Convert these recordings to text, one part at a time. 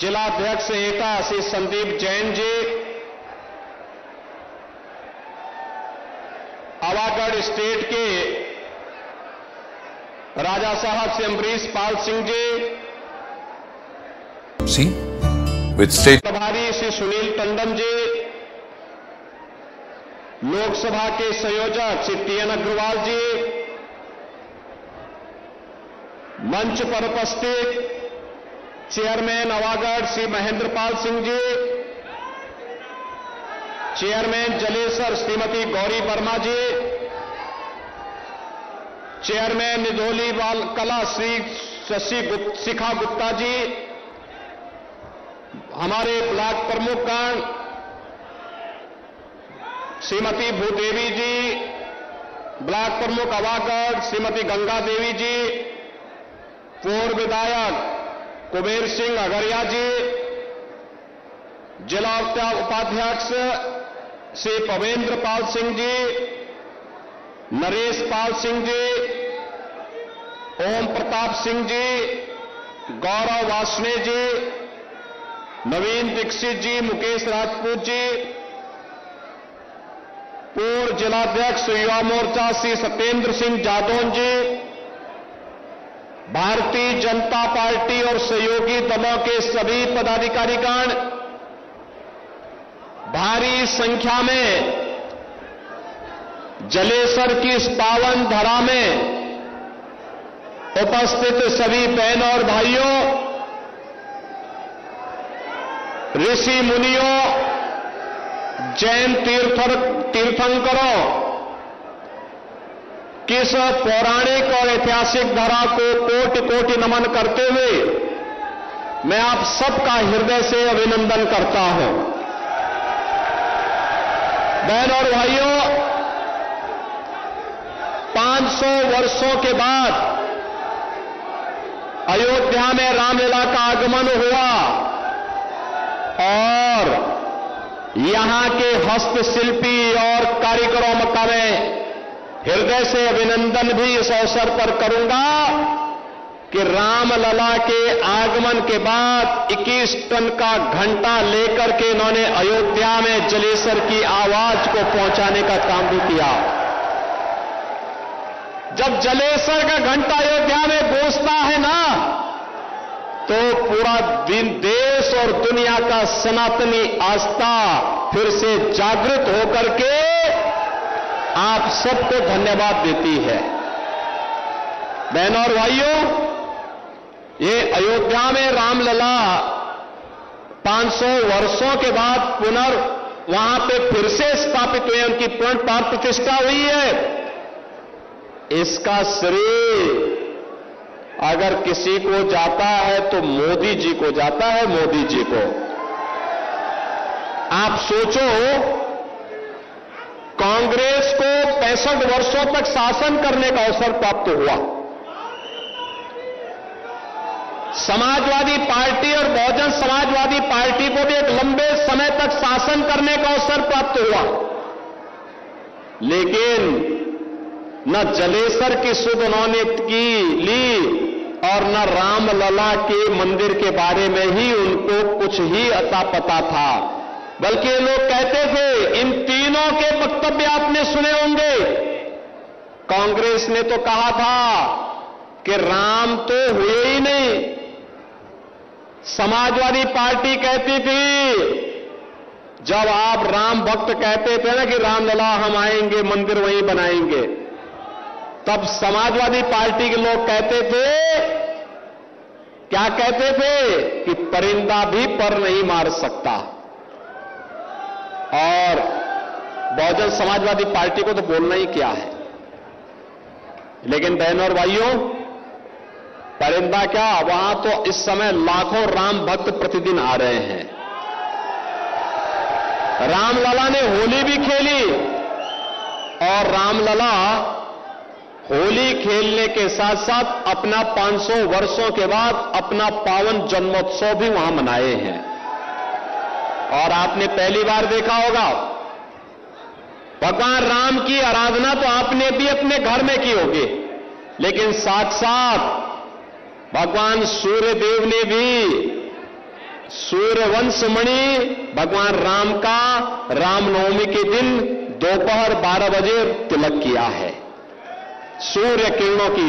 जिलाध्यक्ष एकता श्री संदीप जैन जी, आवागढ़ स्टेट के राजा साहब श्री अम्बरीश पाल सिंह जी, with state प्रभारी श्री सुनील टंडन जी, लोकसभा के संयोजक श्री टीएन अग्रवाल जी, मंच पर उपस्थित चेयरमैन आवागढ़ श्री महेंद्र पाल सिंह जी, चेयरमैन जलेसर श्रीमती गौरी वर्मा जी, चेयरमैन निधोली बाल कला श्री शशि शिखा गुप्ता जी, हमारे ब्लॉक प्रमुखगण श्रीमती भूदेवी जी, ब्लॉक प्रमुख आवागढ़ श्रीमती गंगा देवी जी, पूर्व विधायक कुबेर सिंह अगरिया जी, जिला उपाध्यक्ष श्री पवेंद्र पाल सिंह जी, नरेश पाल सिंह जी, ओम प्रताप सिंह जी, गौरव वासने जी, नवीन दीक्षित जी, मुकेश राजपूत जी, पूर्व जिलाध्यक्ष युवा मोर्चा श्री सत्येंद्र सिंह जादौन जी, भारतीय जनता पार्टी और सहयोगी दलों के सभी पदाधिकारीगण, भारी संख्या में जलेसर की इस पावन धरा में उपस्थित सभी बहन और भाइयों, ऋषि मुनियों, जैन तीर्थंकरों, किस पौराणिक और ऐतिहासिक धरा को कोटि कोटि नमन करते हुए मैं आप सबका हृदय से अभिनंदन करता हूं। बहन और भाइयों, 500 वर्षों के बाद अयोध्या में रामलला का आगमन हुआ और यहां के हस्तशिल्पी और कारीगरों का मैं हृदय से अभिनंदन भी इस अवसर पर करूंगा कि रामलला के आगमन के बाद 21 टन का घंटा लेकर के इन्होंने अयोध्या में जलेसर की आवाज को पहुंचाने का काम भी किया। जब जलेसर का घंटा अयोध्या में गूंजता है ना, तो पूरा दिन देश और दुनिया का सनातनी आस्था फिर से जागृत होकर के आप सबको धन्यवाद देती है। बहनों और भाइयों, ये अयोध्या में रामलला 500 वर्षों के बाद वहां पे फिर से स्थापित हुए, उनकी पूर्ण प्राण प्रतिष्ठा हुई है। इसका श्रेय अगर किसी को जाता है तो मोदी जी को जाता है, मोदी जी को। आप सोचो, कांग्रेस को 65 वर्षों तक शासन करने का अवसर प्राप्त हुआ, समाजवादी पार्टी और बहुजन समाजवादी पार्टी को भी एक लंबे समय तक शासन करने का अवसर प्राप्त हुआ, लेकिन न जलेसर की सुध उन्होंने ली और न रामलला के मंदिर के बारे में ही उनको कुछ ही अता पता था। बल्कि लोग कहते थे, इन तीनों के वक्तव्य आपने सुने होंगे, कांग्रेस ने तो कहा था कि राम तो हुए ही नहीं। समाजवादी पार्टी कहती थी, जब आप राम भक्त कहते थे ना कि रामलला हम आएंगे, मंदिर वहीं बनाएंगे, तब समाजवादी पार्टी के लोग कहते थे, क्या कहते थे कि परिंदा भी पर नहीं मार सकता। और बहुजन समाजवादी पार्टी को तो बोलना ही क्या है। लेकिन बहनों और भाइयों, परिंदा क्या, वहां तो इस समय लाखों राम भक्त प्रतिदिन आ रहे हैं। रामलला ने होली भी खेली और रामलला होली खेलने के साथ साथ अपना 500 वर्षों के बाद अपना पावन जन्मोत्सव भी वहां मनाए हैं। और आपने पहली बार देखा होगा, भगवान राम की आराधना तो आपने भी अपने घर में की होगी, लेकिन साथ साथ भगवान सूर्य देव ने भी सूर्यवंशमणि भगवान राम का रामनवमी के दिन दोपहर 12 बजे तिलक किया है। सूर्य किरणों की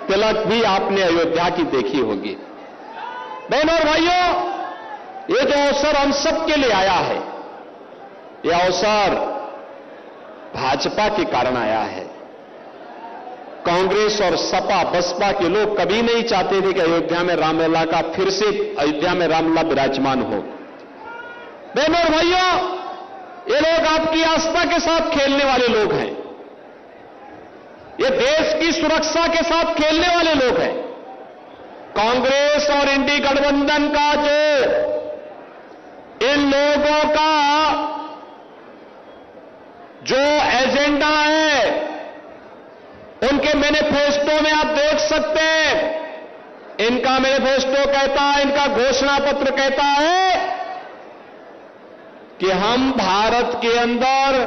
तिलक भी आपने अयोध्या की देखी होगी। बहनों और भाइयों, ये जो अवसर हम सबके लिए आया है, यह अवसर भाजपा के कारण आया है। कांग्रेस और सपा बसपा के लोग कभी नहीं चाहते थे कि अयोध्या में रामलला का फिर से अयोध्या में रामलला विराजमान हो। बहनों और भाइयों, ये लोग आपकी आस्था के साथ खेलने वाले लोग हैं। ये देश की सुरक्षा के साथ खेलने वाले लोग हैं। कांग्रेस और इंडी गठबंधन का जो इन लोगों का जो एजेंडा है, उनके मैनिफेस्टो में आप देख सकते हैं। इनका मैनिफेस्टो कहता है, इनका घोषणा पत्र कहता है कि हम भारत के अंदर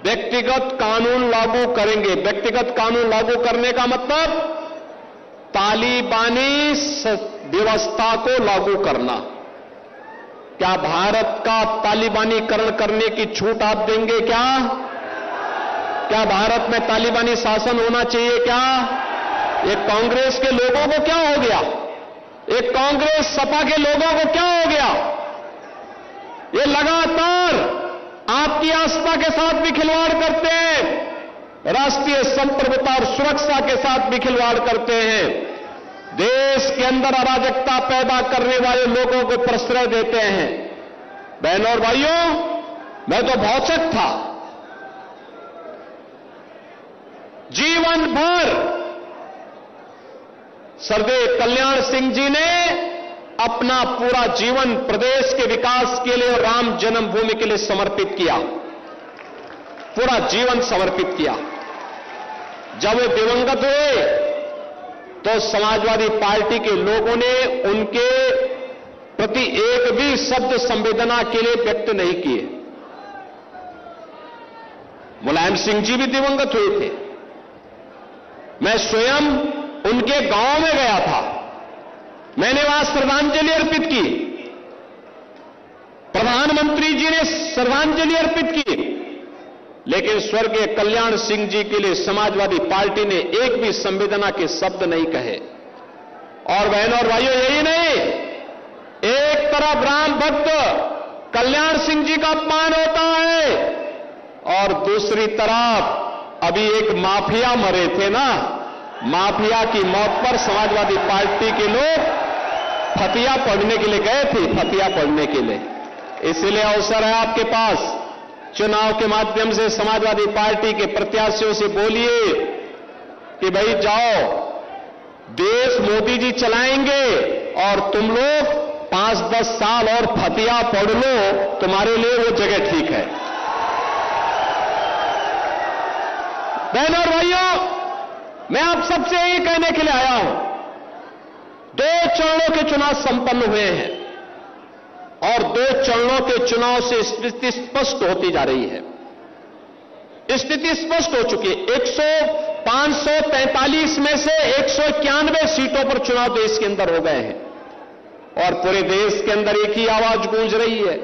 व्यक्तिगत कानून लागू करेंगे। व्यक्तिगत कानून लागू करने का मतलब तालिबानी व्यवस्था को लागू करना। क्या भारत का तालिबानीकरण करने की छूट आप देंगे क्या? क्या भारत में तालिबानी शासन होना चाहिए क्या? ये कांग्रेस के लोगों को क्या हो गया? ये कांग्रेस सपा के लोगों को क्या हो गया? ये लगातार आपकी आस्था के साथ भी खिलवाड़ करते हैं, राष्ट्रीय संप्रभुता और सुरक्षा के साथ भी खिलवाड़ करते हैं, देश के अंदर अराजकता पैदा करने वाले लोगों को प्रश्रय देते हैं। बहनों और भाइयों, मैं तो भौचक था। जीवन भर सरदेव कल्याण सिंह जी ने अपना पूरा जीवन प्रदेश के विकास के लिए और राम जन्मभूमि के लिए समर्पित किया, पूरा जीवन समर्पित किया। जब वे दिवंगत हुए तो समाजवादी पार्टी के लोगों ने उनके प्रति एक भी शब्द संवेदना के लिए व्यक्त नहीं किए। मुलायम सिंह जी भी दिवंगत हुए थे। मैं स्वयं उनके गांव में गया था, मैंने वहां श्रद्धांजलि अर्पित की, प्रधानमंत्री जी ने श्रद्धांजलि अर्पित की, लेकिन स्वर्गीय कल्याण सिंह जी के लिए समाजवादी पार्टी ने एक भी संवेदना के शब्द नहीं कहे। और बहनों और भाइयों, यही नहीं, एक तरफ राम भक्त कल्याण सिंह जी का अपमान होता है और दूसरी तरफ अभी एक माफिया मरे थे ना, माफिया की मौत पर समाजवादी पार्टी के लोग फतिया पढ़ने के लिए गए थे, फतिया पढ़ने के लिए। इसलिए अवसर है आपके पास, चुनाव के माध्यम से समाजवादी पार्टी के प्रत्याशियों से बोलिए कि भाई जाओ, देश मोदी जी चलाएंगे और तुम लोग 5-10 साल और फतिया पढ़ लो, तुम्हारे लिए वो जगह ठीक है। बहनों और भाइयों, मैं आप सबसे यही कहने के लिए आया हूं, 2 चरणों के चुनाव संपन्न हुए हैं और 2 चरणों के चुनाव से स्थिति स्पष्ट होती जा रही है। स्थिति स्पष्ट हो चुकी है। 543 में से 191 सीटों पर चुनाव देश के अंदर हो गए हैं और पूरे देश के अंदर एक ही आवाज गूंज रही है,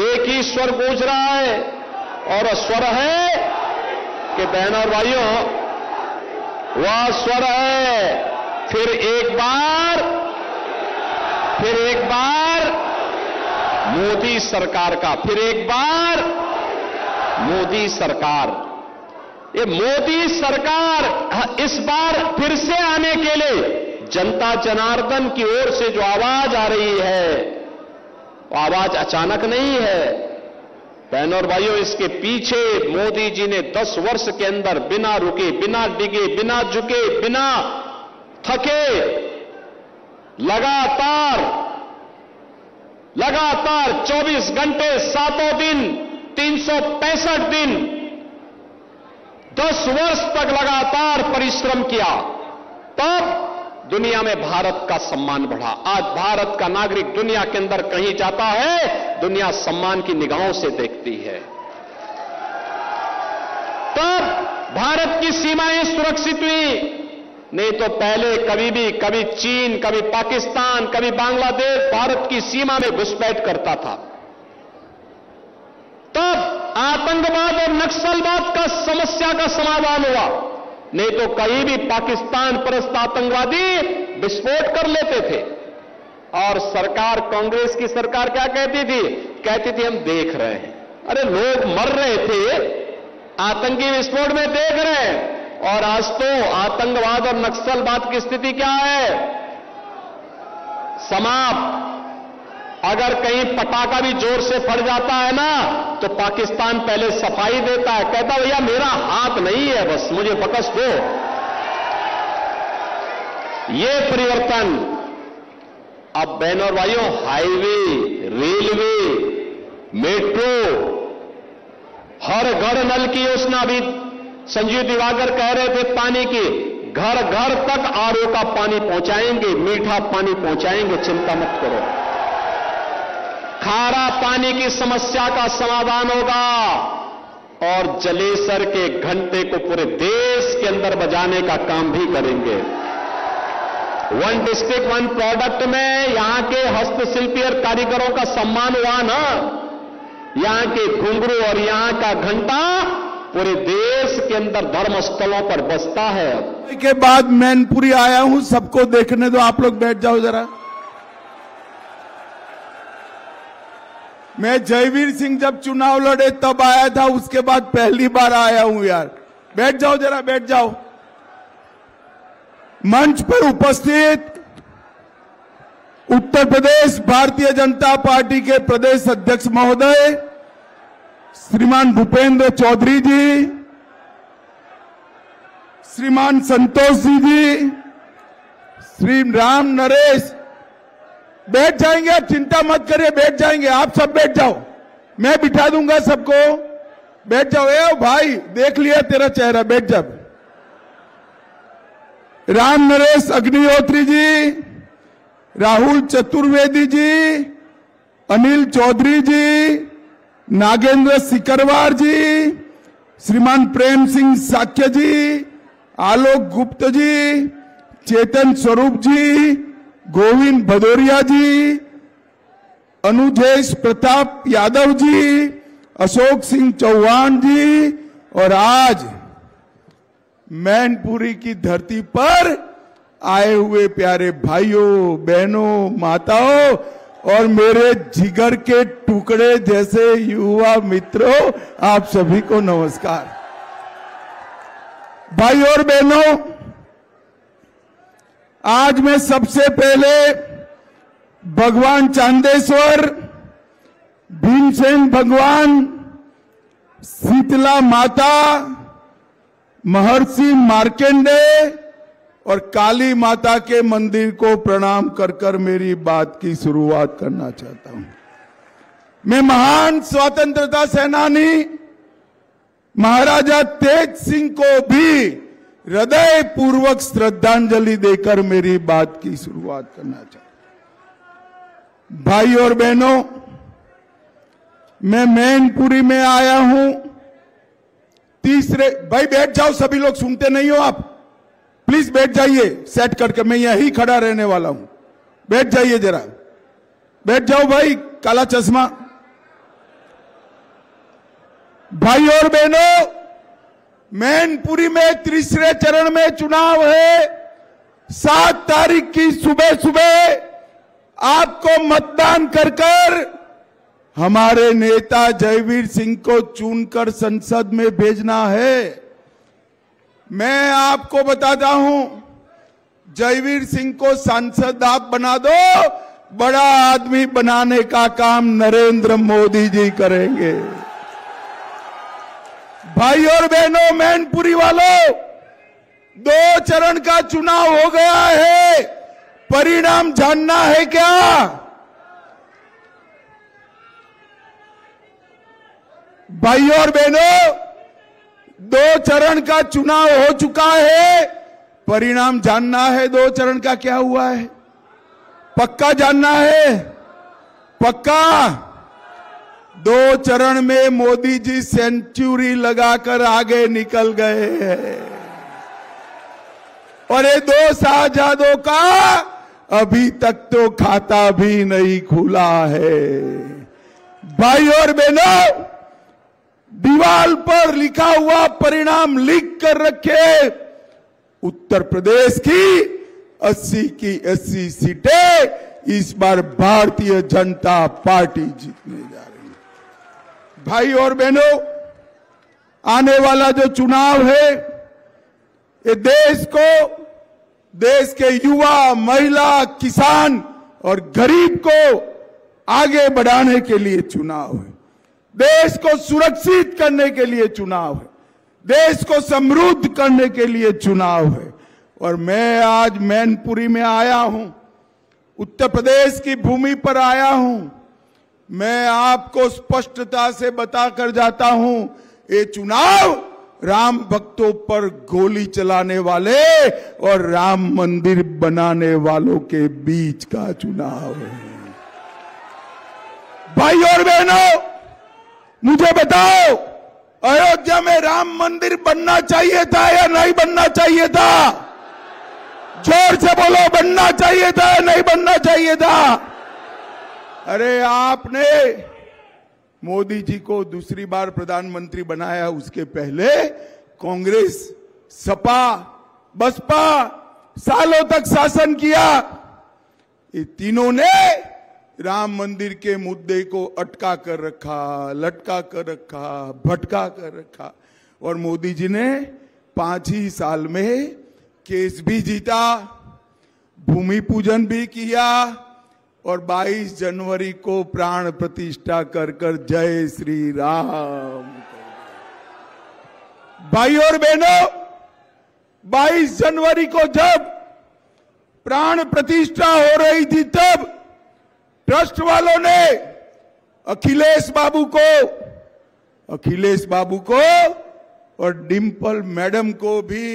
एक ही स्वर गूंज रहा है और स्वर है कि बहनों और भाइयों, वह स्वर है फिर एक बार मोदी सरकार का, फिर एक बार मोदी सरकार। ये मोदी सरकार इस बार फिर से आने के लिए जनता जनार्दन की ओर से जो आवाज आ रही है, वो आवाज अचानक नहीं है। बहनों और भाइयों, इसके पीछे मोदी जी ने 10 वर्ष के अंदर बिना रुके, बिना डिगे, बिना झुके, बिना थके, लगातार 24 घंटे 7 दिन 365 दिन 10 वर्ष तक लगातार परिश्रम किया, तब दुनिया में भारत का सम्मान बढ़ा। आज भारत का नागरिक दुनिया के अंदर कहीं जाता है, दुनिया सम्मान की निगाहों से देखती है। तब भारत की सीमाएं सुरक्षित हुई, नहीं तो पहले कभी चीन, कभी पाकिस्तान, कभी बांग्लादेश भारत की सीमा में घुसपैठ करता था। तब आतंकवाद और नक्सलवाद का समस्या का समाधान हुआ। नहीं तो कहीं भी पाकिस्तान परस्त आतंकवादी विस्फोट कर लेते थे। और सरकार, कांग्रेस की सरकार क्या कहती थी? कहती थी हम देख रहे हैं। अरे लोग मर रहे थे, आतंकी विस्फोट में देख रहे हैं। और आज तो आतंकवाद और नक्सलवाद की स्थिति क्या है? समाप्त। अगर कहीं पटाखा भी जोर से फट जाता है ना, तो पाकिस्तान पहले सफाई देता है, कहता भैया मेरा हाथ नहीं है, बस मुझे बकस दो। ये परिवर्तन अब बहनों और भाइयों, हाईवे, रेलवे, मेट्रो, हर घर नल की योजना भी संजीव दिवाकर कह रहे थे पानी की, घर घर तक आरओ का पानी पहुंचाएंगे, मीठा पानी पहुंचाएंगे, चिंता मत करो। खारा पानी की समस्या का समाधान होगा और जलेसर के घंटे को पूरे देश के अंदर बजाने का काम भी करेंगे। वन डिस्ट्रिक्ट वन प्रोडक्ट में यहां के हस्तशिल्पी और कारीगरों का सम्मान हुआ ना, यहां के घुंघरू और यहां का घंटा पूरे देश के अंदर धर्म स्थलों पर बसता है। के बाद मैनपुरी आया हूं, सबको देखने दो, आप लोग बैठ जाओ जरा। मैं जयवीर सिंह जब चुनाव लड़े तब आया था, उसके बाद पहली बार आया हूं यार। बैठ जाओ जरा, बैठ जाओ। मंच पर उपस्थित उत्तर प्रदेश भारतीय जनता पार्टी के प्रदेश अध्यक्ष महोदय श्रीमान भूपेंद्र चौधरी जी, श्रीमान संतोष जी, श्री राम नरेश, बैठ जाएंगे, आप चिंता मत करिए, बैठ जाएंगे, आप सब बैठ जाओ, मैं बिठा दूंगा सबको, बैठ जाओ। ए भाई, देख लिया तेरा चेहरा, बैठ जा। राम नरेश अग्निहोत्री जी, राहुल चतुर्वेदी जी, अनिल चौधरी जी, नागेंद्र सिकरवार जी, श्रीमान प्रेम सिंह साक्य जी, आलोक गुप्त जी, चेतन स्वरूप जी, गोविंद भदौरिया जी, अनुजेश प्रताप यादव जी, अशोक सिंह चौहान जी, और आज मैनपुरी की धरती पर आए हुए प्यारे भाइयों, बहनों, माताओं और मेरे जिगर के टुकड़े जैसे युवा मित्रों, आप सभी को नमस्कार। भाई और बहनों, आज मैं सबसे पहले भगवान चांदेश्वर, भीमसेन भगवान, शीतला माता, महर्षि मार्कंडे और काली माता के मंदिर को प्रणाम कर कर मेरी बात की शुरुआत करना चाहता हूं। मैं महान स्वतंत्रता सेनानी महाराजा तेज सिंह को भी हृदय पूर्वक श्रद्धांजलि देकर मेरी बात की शुरुआत करना चाहता हूं। भाई और बहनों, मैं मैनपुरी में आया हूं तीसरे, भाई बैठ जाओ, सभी लोग सुनते नहीं हो आप, प्लीज बैठ जाइए सेट करके, मैं यहीं खड़ा रहने वाला हूं, बैठ जाइए जरा, बैठ जाओ भाई, काला चश्मा। भाई और बहनों, मैनपुरी में तीसरे चरण में चुनाव है। 7 तारीख की सुबह सुबह आपको मतदान कर कर हमारे नेता जयवीर सिंह को चुनकर संसद में भेजना है। मैं आपको बताता हूं, जयवीर सिंह को सांसद आप बना दो, बड़ा आदमी बनाने का काम नरेंद्र मोदी जी करेंगे। भाई और बहनों, मैनपुरी वालों, 2 चरण का चुनाव हो गया है, परिणाम जानना है क्या? भाई और बहनों, 2 चरण का चुनाव हो चुका है, परिणाम जानना है 2 चरण का क्या हुआ है? पक्का जानना है? पक्का? 2 चरण में मोदी जी सेंचुरी लगाकर आगे निकल गए हैं। और ये दो शाहजादों का अभी तक तो खाता भी नहीं खुला है। भाई और बहनों, दीवार पर लिखा हुआ परिणाम लिख कर रखे, उत्तर प्रदेश की 80 की 80 सीटें इस बार भारतीय जनता पार्टी जीतने जा रही है। भाई और बहनों, आने वाला जो चुनाव है, ये देश को, देश के युवा, महिला, किसान और गरीब को आगे बढ़ाने के लिए चुनाव है। देश को सुरक्षित करने के लिए चुनाव है। देश को समृद्ध करने के लिए चुनाव है। और मैं आज मैनपुरी में आया हूं, उत्तर प्रदेश की भूमि पर आया हूं। मैं आपको स्पष्टता से बताकर जाता हूं, ये चुनाव राम भक्तों पर गोली चलाने वाले और राम मंदिर बनाने वालों के बीच का चुनाव है। भाई और बहनों, मुझे बताओ, अयोध्या में राम मंदिर बनना चाहिए था या नहीं बनना चाहिए था? जोर से बोलो, बनना चाहिए था या नहीं बनना चाहिए था? अरे आपने मोदी जी को दूसरी बार प्रधानमंत्री बनाया, उसके पहले कांग्रेस, सपा, बसपा सालों तक शासन किया। ये तीनों ने राम मंदिर के मुद्दे को अटका कर रखा, लटका कर रखा, भटका कर रखा। और मोदी जी ने 5 ही साल में केस भी जीता, भूमि पूजन भी किया और 22 जनवरी को प्राण प्रतिष्ठा कर कर जय श्री राम। भाई और बहनों, 22 जनवरी को जब प्राण प्रतिष्ठा हो रही थी, तब ट्रस्ट वालों ने अखिलेश बाबू को और डिंपल मैडम को भी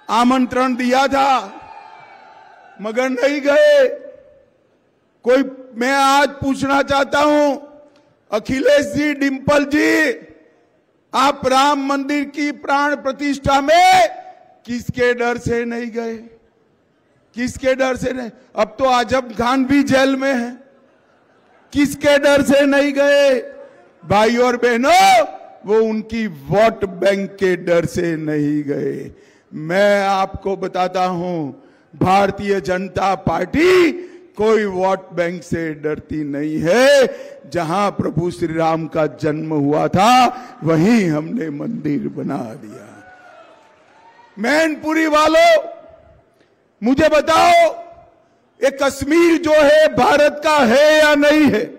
आमंत्रण दिया था, मगर नहीं गए कोई। मैं आज पूछना चाहता हूं, अखिलेश जी, डिंपल जी, आप राम मंदिर की प्राण प्रतिष्ठा में किसके डर से नहीं गए? किसके डर से नहीं? अब तो आजम खान भी जेल में है, किसके डर से नहीं गए? भाई और बहनों, वो उनकी वोट बैंक के डर से नहीं गए। मैं आपको बताता हूं, भारतीय जनता पार्टी कोई वोट बैंक से डरती नहीं है। जहां प्रभु श्री राम का जन्म हुआ था, वहीं हमने मंदिर बना दिया। मैनपुरी वालों, मुझे बताओ, ये कश्मीर जो है भारत का है या नहीं है?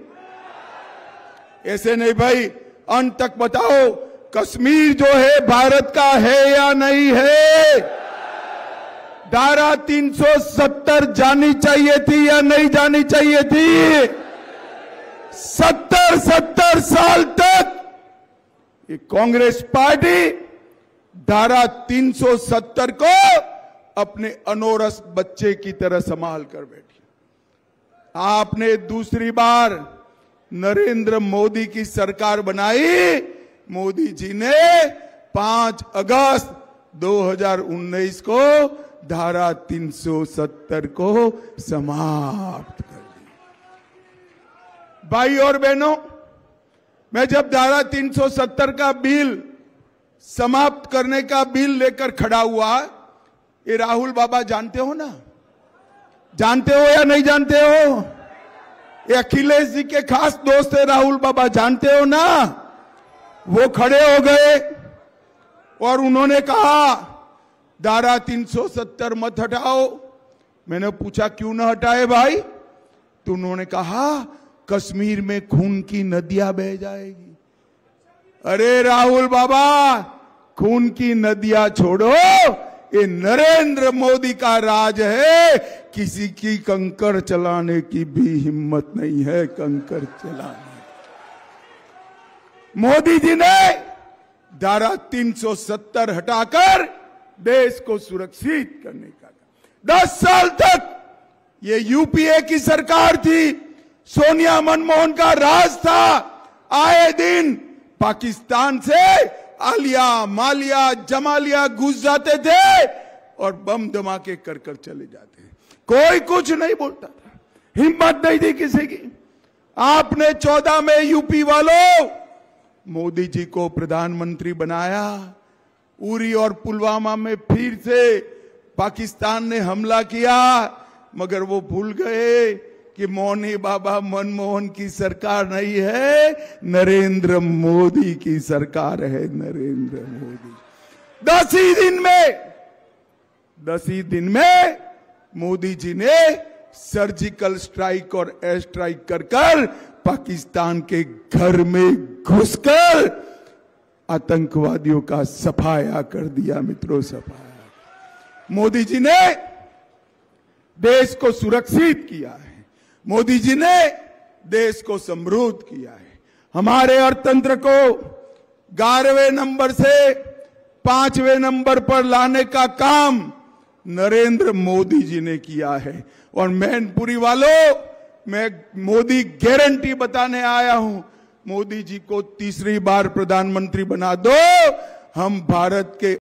ऐसे नहीं भाई, अंत तक बताओ, कश्मीर जो है भारत का है या नहीं है? धारा 370 जानी चाहिए थी या नहीं जानी चाहिए थी? 70 साल तक ये कांग्रेस पार्टी धारा 370 को अपने अनोरस बच्चे की तरह संभाल कर बैठी। आपने दूसरी बार नरेंद्र मोदी की सरकार बनाई। मोदी जी ने 5 अगस्त 2019 को धारा 370 को समाप्त कर दी। भाई और बहनों, मैं जब धारा 370 का बिल समाप्त करने का बिल लेकर खड़ा हुआ, ये राहुल बाबा जानते हो ना? जानते हो या नहीं जानते हो? ये अखिलेश जी के खास दोस्त है राहुल बाबा, जानते हो ना? वो खड़े हो गए और उन्होंने कहा धारा 370 मत हटाओ। मैंने पूछा क्यों ना हटाए भाई? तो उन्होंने कहा कश्मीर में खून की नदियां बह जाएगी। अरे राहुल बाबा, खून की नदियां छोड़ो, ये नरेंद्र मोदी का राज है। किसी की कंकर चलाने की भी हिम्मत नहीं है, कंकर चलाने। मोदी जी ने धारा 370 हटाकर देश को सुरक्षित करने का 10 साल तक ये यूपीए की सरकार थी, सोनिया मनमोहन का राज था। आए दिन पाकिस्तान से आलिया, मालिया, जमालिया घुस जाते थे और बम धमाके कर कर चले जाते हैं। कोई कुछ नहीं बोलता था, हिम्मत नहीं थी किसी की। आपने 14 में यूपी वालों मोदी जी को प्रधानमंत्री बनाया। उरी और पुलवामा में फिर से पाकिस्तान ने हमला किया, मगर वो भूल गए कि मौनी बाबा मनमोहन की सरकार नहीं है, नरेंद्र मोदी की सरकार है। नरेंद्र मोदी 10 ही दिन में मोदी जी ने सर्जिकल स्ट्राइक और एयर स्ट्राइक कर पाकिस्तान के घर में घुसकर आतंकवादियों का सफाया कर दिया। मित्रों, सफाया। मोदी जी ने देश को सुरक्षित किया है, मोदी जी ने देश को समृद्ध किया है। हमारे अर्थतंत्र को 11वें नंबर से 5वें नंबर पर लाने का काम नरेंद्र मोदी जी ने किया है। और मैनपुरी वालों, मैं मोदी गारंटी बताने आया हूं, मोदी जी को तीसरी बार प्रधानमंत्री बना दो, हम भारत के